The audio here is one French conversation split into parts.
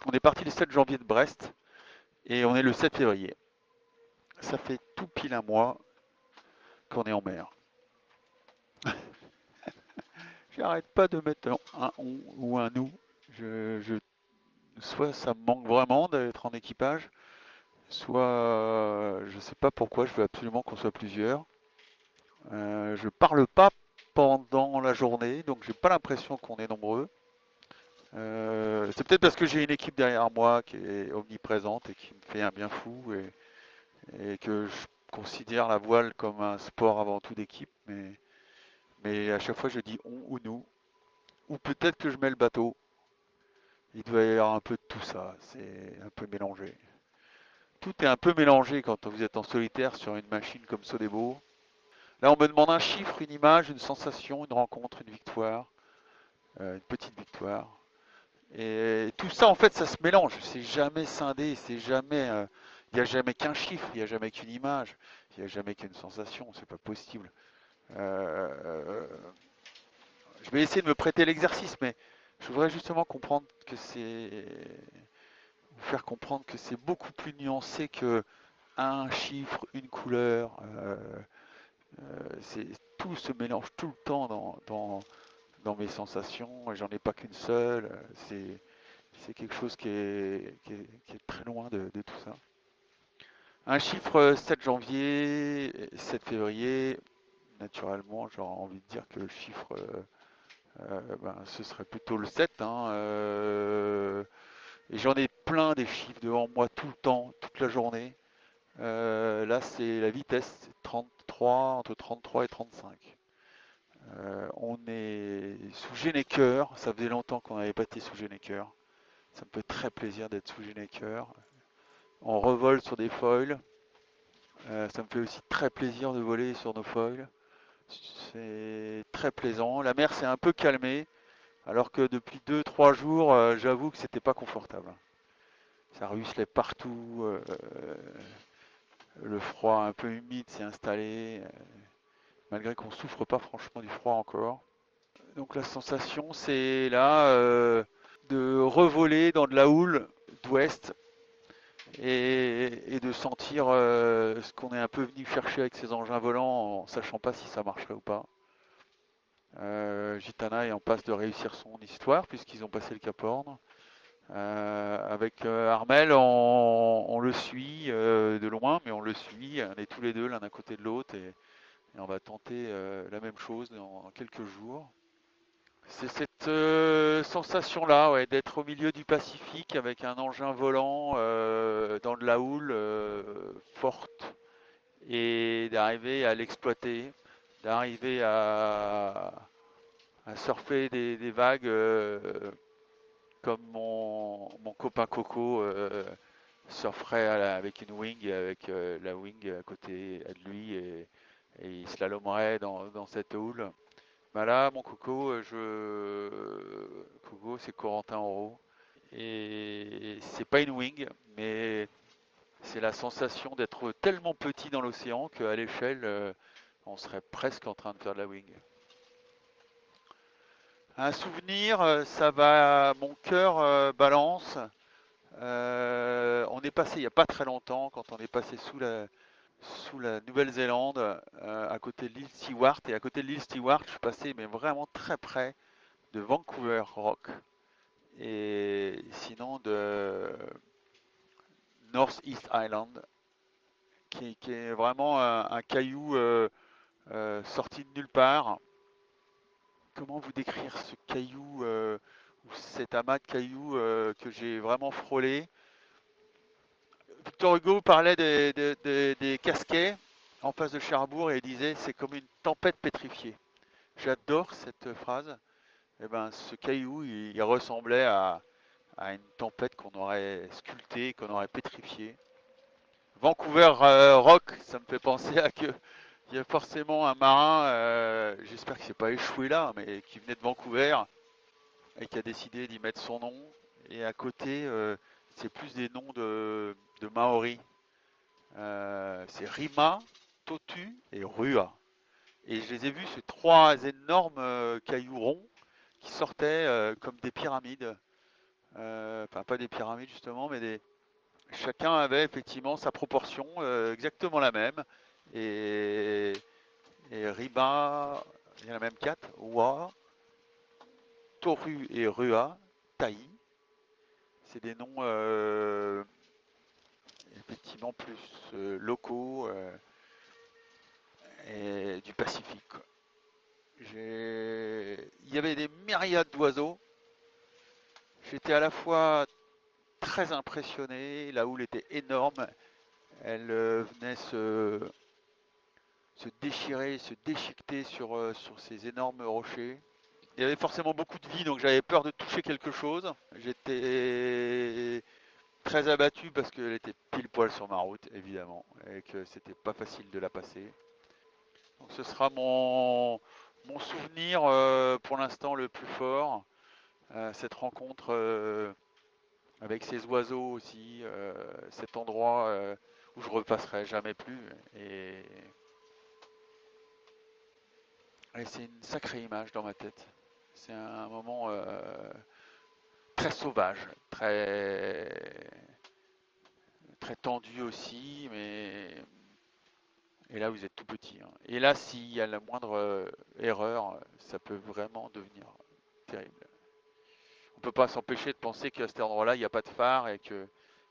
On est parti le 7 janvier de Brest et on est le 7 février. Ça fait tout pile un mois qu'on est en mer. J'arrête pas de mettre un on ou un nous. Soit ça me manque vraiment d'être en équipage, soit je sais pas pourquoi, je veux absolument qu'on soit plusieurs. Je parle pas pendant la journée, donc j'ai pas l'impression qu'on est nombreux. C'est peut-être parce que j'ai une équipe derrière moi qui est omniprésente et qui me fait un bien fou et que je considère la voile comme un sport avant tout d'équipe, mais à chaque fois je dis on ou nous, ou peut-être que je mets le bateau. Il doit y avoir un peu de tout ça, c'est un peu mélangé. Tout est un peu mélangé quand vous êtes en solitaire sur une machine comme Sodebo. Là, on me demande un chiffre, une image, une sensation, une rencontre, une victoire, une petite victoire. Et tout ça, en fait, ça se mélange. C'est jamais scindé, c'est jamais. Il n'y a jamais qu'un chiffre, il n'y a jamais qu'une image, il n'y a jamais qu'une sensation. C'est pas possible. Euh, je vais essayer de me prêter l'exercice, mais je voudrais justement comprendre que c'est. Vous faire comprendre que c'est beaucoup plus nuancé que un chiffre, une couleur. Tout se mélange tout le temps dans mes sensations. Et j'en ai pas qu'une seule. C'est quelque chose qui est très loin de tout ça. Un chiffre 7 janvier, 7 février, naturellement, j'aurais envie de dire que le chiffre, ben, ce serait plutôt le 7, hein, et j'en ai plein des chiffres devant moi tout le temps, toute la journée. Là, c'est la vitesse, c'est 33, entre 33 et 35. On est sous Génécœur, ça faisait longtemps qu'on n'avait pas été sous Génécœur. Ça me fait très plaisir d'être sous Génécœur. On revole sur des foils. Ça me fait aussi très plaisir de voler sur nos foils. C'est très plaisant. La mer s'est un peu calmée, alors que depuis 2, 3 jours, j'avoue que c'était pas confortable. Ça ruisselait partout, le froid un peu humide s'est installé, malgré qu'on souffre pas franchement du froid encore. Donc la sensation, c'est là de revoler dans de la houle d'ouest et de sentir ce qu'on est un peu venu chercher avec ces engins volants en sachant pas si ça marcherait ou pas. Gitana est en passe de réussir son histoire puisqu'ils ont passé le Cap Horn. Avec Armel, on le suit de loin, mais on le suit. On est tous les deux l'un à côté de l'autre et on va tenter la même chose dans quelques jours. C'est cette sensation-là, ouais, d'être au milieu du Pacifique avec un engin volant dans de la houle forte et d'arriver à l'exploiter, d'arriver à surfer des vagues comme mon copain Coco surferait avec une wing, avec la wing à côté de lui et il slalomerait dans cette houle. Bah là, mon Coco, Coco, c'est Corentin Oro. Et c'est pas une wing, mais c'est la sensation d'être tellement petit dans l'océan qu'à l'échelle, on serait presque en train de faire de la wing. Un souvenir, ça va, mon cœur balance. On est passé il n'y a pas très longtemps, quand on est passé sous la Nouvelle-Zélande, à côté de l'île Stewart. Et à côté de l'île Stewart, je suis passé mais vraiment très près de Vancouver Rock. Et sinon de North East Island, qui est vraiment un caillou sorti de nulle part. Comment vous décrire ce caillou ou cet amas de cailloux que j'ai vraiment frôlé. Victor Hugo parlait des Casquets en face de Cherbourg et il disait c'est comme une tempête pétrifiée. J'adore cette phrase. Et ben, ce caillou, il ressemblait à une tempête qu'on aurait sculptée, qu'on aurait pétrifiée. Vancouver Rock, ça me fait penser à que il y a forcément un marin, j'espère qu'il s'est pas échoué là, mais qui venait de Vancouver et qui a décidé d'y mettre son nom. Et à côté, c'est plus des noms de Maori. C'est Rima, Totu et Rua. Et je les ai vus, ces trois énormes cailloux ronds qui sortaient comme des pyramides Enfin pas des pyramides justement, mais chacun avait effectivement sa proportion, exactement la même. Et, et Riba, il y en a même quatre, Wa, Toru et Rua, Taï, c'est des noms effectivement plus locaux et du Pacifique, quoi. Il y avait des myriades d'oiseaux. J'étais à la fois très impressionné, la houle était énorme, elle venait se déchirer, se déchiqueter sur ces énormes rochers. Il y avait forcément beaucoup de vie, donc j'avais peur de toucher quelque chose. J'étais très abattu parce qu'elle était pile poil sur ma route, évidemment, et que c'était pas facile de la passer. Donc ce sera mon souvenir pour l'instant le plus fort, cette rencontre avec ces oiseaux aussi, cet endroit où je repasserai jamais plus. Et, et c'est une sacrée image dans ma tête. C'est un moment très sauvage, très tendu aussi, mais et là vous êtes tout petit, hein. Et là, s'il y a la moindre erreur, ça peut vraiment devenir terrible. On peut pas s'empêcher de penser qu'à cet endroit-là, il n'y a pas de phare et qu'il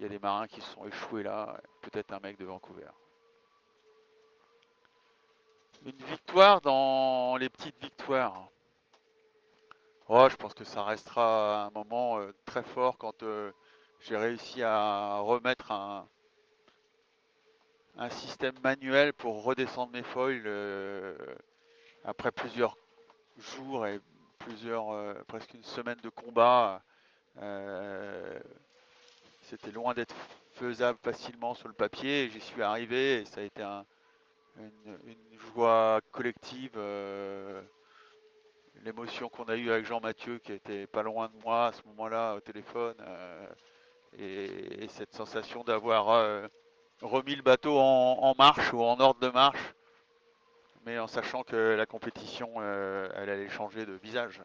y a des marins qui se sont échoués là, peut-être un mec de Vancouver. Une victoire dans les petites victoires. Oh, je pense que ça restera un moment très fort quand j'ai réussi à remettre un système manuel pour redescendre mes foils après plusieurs jours et presque une semaine de combat. Euh, C'était loin d'être faisable facilement sur le papier. J'y suis arrivé et ça a été une joie collective. L'émotion qu'on a eue avec Jean-Mathieu qui était pas loin de moi à ce moment-là au téléphone. Et cette sensation d'avoir remis le bateau en marche ou en ordre de marche, mais en sachant que la compétition, elle allait changer de visage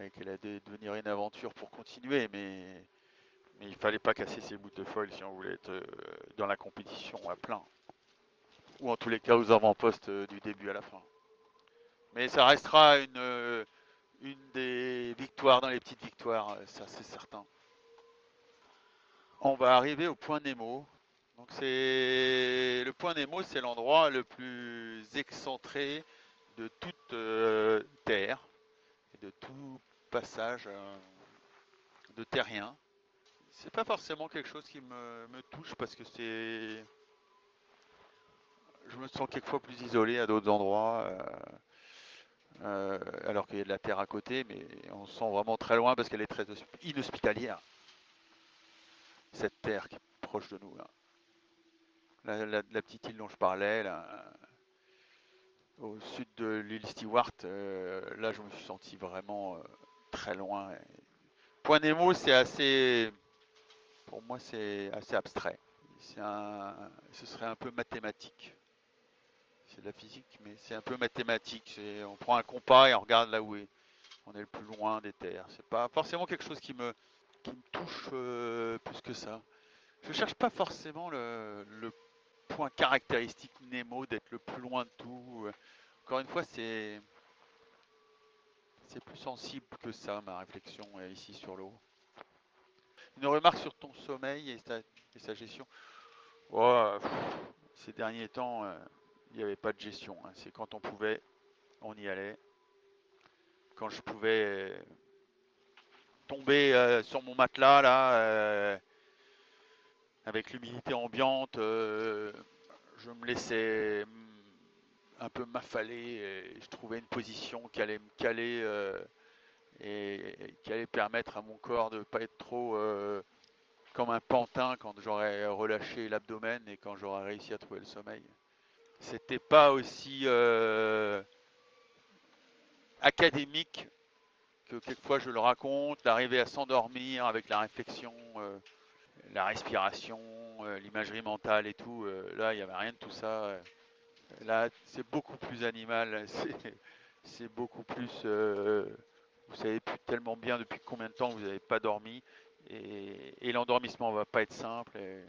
et qu'elle allait devenir une aventure pour continuer. Mais il fallait pas casser ses bouts de foil si on voulait être dans la compétition à plein. Ou en tous les cas aux avant-postes du début à la fin. Mais ça restera une des victoires dans les petites victoires, ça c'est certain. On va arriver au point Nemo. Donc c'est le point Nemo, c'est l'endroit le plus excentré de toute terre et de tout passage de terrien. C'est pas forcément quelque chose qui me touche parce que je me sens quelquefois plus isolé à d'autres endroits, alors qu'il y a de la terre à côté, mais on se sent vraiment très loin parce qu'elle est très inhospitalière, cette terre qui est proche de nous, là. La petite île dont je parlais, là, au sud de l'île Stewart, là je me suis senti vraiment très loin. Point Nemo, pour moi, c'est assez abstrait. Ce serait un peu mathématique. C'est de la physique, mais c'est un peu mathématique. On prend un compas et on regarde là où on est le plus loin des terres. C'est pas forcément quelque chose qui me touche plus que ça. Je cherche pas forcément le point caractéristique Nemo d'être le plus loin de tout. Encore une fois, c'est plus sensible que ça, ma réflexion ici sur l'eau. Une remarque sur ton sommeil et sa gestion. Oh, ces derniers temps, il n'y avait pas de gestion, hein. C'est quand on pouvait, on y allait. Quand je pouvais tomber sur mon matelas, là, avec l'humidité ambiante, je me laissais un peu m'affaler et je trouvais une position qui allait me caler et qui allait permettre à mon corps de ne pas être trop comme un pantin quand j'aurais relâché l'abdomen et quand j'aurais réussi à trouver le sommeil. C'était pas aussi académique que quelquefois je le raconte, d'arriver à s'endormir avec la réflexion, la respiration, l'imagerie mentale et tout. Là, il n'y avait rien de tout ça. Là, c'est beaucoup plus animal. C'est beaucoup plus. vous savez plus tellement bien depuis combien de temps vous n'avez pas dormi, et l'endormissement va pas être simple. Et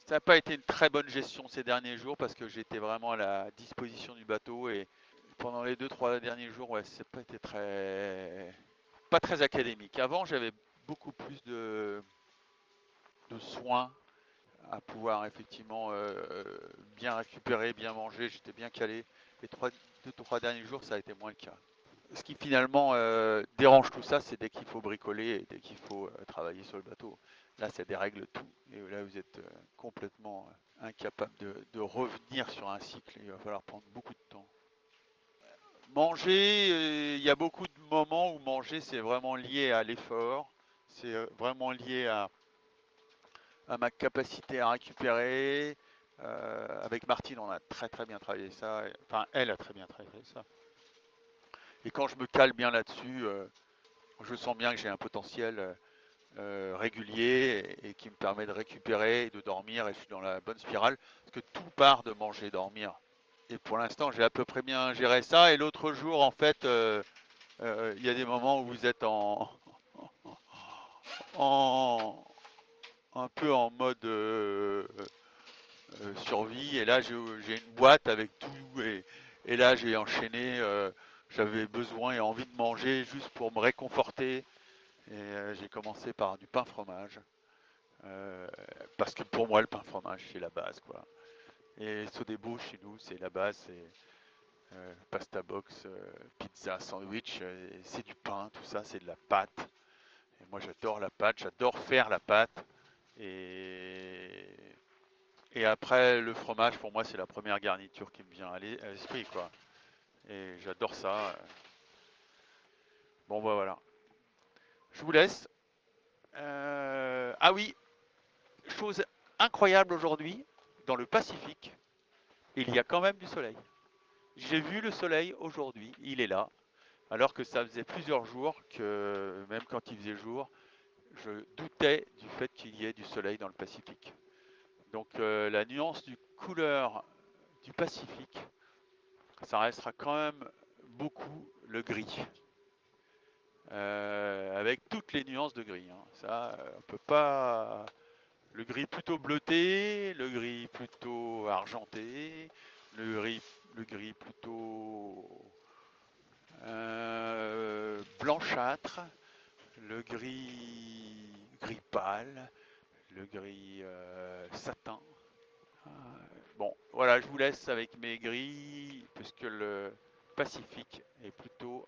ça n'a pas été une très bonne gestion ces derniers jours parce que j'étais vraiment à la disposition du bateau, et pendant les 2 3 derniers jours, ouais, c'est pas été pas très académique. Avant, j'avais beaucoup plus de soins à pouvoir effectivement bien récupérer, bien manger. J'étais bien calé. Les 2 3 derniers jours, ça a été moins le cas. Ce qui finalement dérange tout ça, c'est dès qu'il faut bricoler et dès qu'il faut travailler sur le bateau. Là, ça dérègle tout. Et là, vous êtes complètement incapable de revenir sur un cycle. Il va falloir prendre beaucoup de temps. Manger, il y a beaucoup de moments où manger, c'est vraiment lié à l'effort. C'est vraiment lié à ma capacité à récupérer. Avec Martine, on a très très bien travaillé ça. Enfin, elle a très bien travaillé ça. Et quand je me cale bien là-dessus, je sens bien que j'ai un potentiel régulier et qui me permet de récupérer et de dormir. Et je suis dans la bonne spirale. Parce que tout part de manger, dormir. Et pour l'instant, j'ai à peu près bien géré ça. Et l'autre jour, en fait, il y a des moments où vous êtes en un peu en mode survie. Et là, j'ai une boîte avec tout. Et là, j'ai enchaîné. J'avais besoin et envie de manger juste pour me réconforter. Et j'ai commencé par du pain fromage. Euh, Parce que pour moi, le pain fromage, c'est la base, quoi. Et Sodebo, chez nous, c'est la base. C'est pasta box, pizza, sandwich. C'est du pain, tout ça, c'est de la pâte. Et moi, j'adore la pâte. J'adore faire la pâte. Et Et après, le fromage, pour moi, c'est la première garniture qui me vient à l'esprit, quoi. Et j'adore ça. Bon, bah voilà. Je vous laisse. Ah oui, chose incroyable aujourd'hui, dans le Pacifique, il y a quand même du soleil. J'ai vu le soleil aujourd'hui, il est là, alors que ça faisait plusieurs jours que, même quand il faisait jour, je doutais du fait qu'il y ait du soleil dans le Pacifique. Donc la nuance du couleur du Pacifique, ça restera quand même beaucoup le gris, avec toutes les nuances de gris, hein. Ça, on peut pas. Le gris plutôt bleuté, le gris plutôt argenté, le gris, le gris plutôt blanchâtre, le gris pâle, le gris satin. Euh, Bon, voilà, je vous laisse avec mes grilles, puisque le Pacifique est plutôt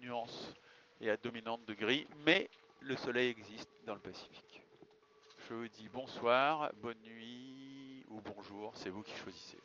nuance et à dominante de gris, mais le soleil existe dans le Pacifique. Je vous dis bonsoir, bonne nuit ou bonjour, c'est vous qui choisissez.